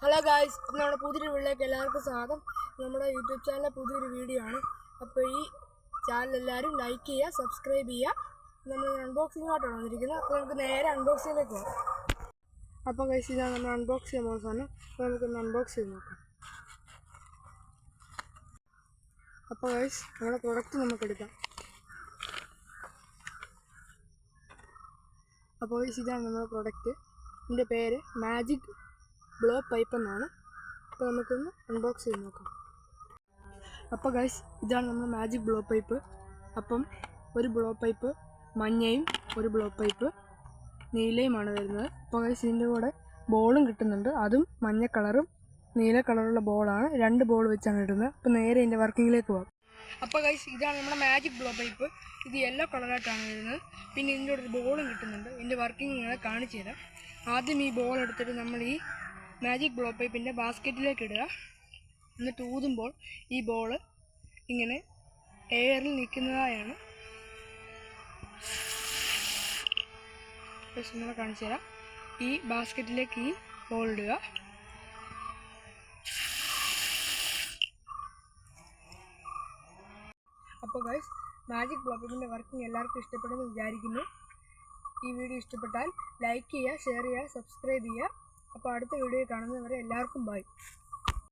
Hello guys, അപ്പോൾ നമ്മുടെ പുതിയൊരു വീഡിയോയിലേക്ക് എല്ലാവർക്കും സ്വാഗതം. നമ്മുടെ യൂട്യൂബ് ചാനലിലെ പുതിയൊരു വീഡിയോ ആണ്. അപ്പോൾ ഈ ചാനൽ എല്ലാവരും ലൈക്ക് ചെയ്യുക, സബ്സ്ക്രൈബ് ചെയ്യുക. നമ്മൾ അൺബോക്സിങ്ങായിട്ടാണ് വന്നിരിക്കുന്നത്. അപ്പോൾ നമുക്ക് നേരെ അൺബോക്സിങ്ങിലേക്ക് പോകാം. അപ്പോൾ ഗൈസ്, ഇതാണ് നമ്മൾ അൺബോക്സ് ചെയ്യാൻ പോകുന്ന സാധനം. അപ്പോൾ നമുക്കൊന്ന് അൺബോക്സ് ചെയ്ത് നോക്കാം. അപ്പോൾ ഗൈസ്, നമ്മുടെ പ്രൊഡക്റ്റ് നമുക്കെടുക്കാം. അപ്പോൾ ഗൈസ്, ഇതാണ് നമ്മുടെ പ്രൊഡക്റ്റ്. ഇതിൻ്റെ പേര് മാജിക് ബ്ലോ പൈപ്പ് എന്നാണ്. അപ്പോൾ നമുക്കൊന്ന് അൺബോക്സ് ചെയ്ത് നോക്കാം. അപ്പോൾ ഗൈസ്, ഇതാണ് നമ്മുടെ മാജിക് ബ്ലോ പൈപ്പ്. അപ്പം ഒരു ബ്ലോ പൈപ്പ് മഞ്ഞയും ഒരു ബ്ലോ പൈപ്പ് നീലയുമാണ് വരുന്നത്. അപ്പോൾ ഗൈസ്, ഇതിൻ്റെ കൂടെ ബോളും കിട്ടുന്നുണ്ട്. അതും മഞ്ഞ കളറും നീല കളറുള്ള ബോളാണ്. 2 ബോൾ വെച്ചാണ് ഇടുന്നത്. അപ്പോൾ നേരെ ഇതിൻ്റെ വർക്കിങ്ങിലേക്ക് പോകാം. അപ്പോൾ ഗൈസ്, ഇതാണ് നമ്മുടെ മാജിക് ബ്ലോ പൈപ്പ്. ഇത് യെല്ലോ കളറായിട്ടാണ് വരുന്നത്. പിന്നെ ഇതിൻ്റെ കൂടെ ഒരു ബോളും കിട്ടുന്നുണ്ട്. ഇതിൻ്റെ വർക്കിംഗ് നിങ്ങളെ കാണിച്ചു തരാം. ആദ്യം ഈ ബോൾ എടുത്തിട്ട് നമ്മൾ ഈ മാജിക് ബ്ലോ പൈപ്പിൻ്റെ ബാസ്ക്കറ്റിലേക്ക് ഇടുക. എന്നിട്ട് ഊതുമ്പോൾ ഈ ബോള് ഇങ്ങനെ എയറിൽ നിൽക്കുന്നതായാണ്. നിങ്ങളെ കാണിച്ചു തരാം. ഈ ബാസ്ക്കറ്റിലേക്ക് ഈ ബോൾ ഇടുക. അപ്പോൾ ഗൈസ്, മാജിക് ബ്ലോ പൈപ്പിൻ്റെ വർക്കിംഗ് എല്ലാവർക്കും ഇഷ്ടപ്പെടുമെന്ന് വിചാരിക്കുന്നു. ഈ വീഡിയോ ഇഷ്ടപ്പെട്ടാൽ ലൈക്ക് ചെയ്യുക, ഷെയർ ചെയ്യുക, സബ്സ്ക്രൈബ് ചെയ്യുക. അപ്പോൾ അടുത്ത വീഡിയോ കാണുന്നവരെ എല്ലാവർക്കും ബൈ.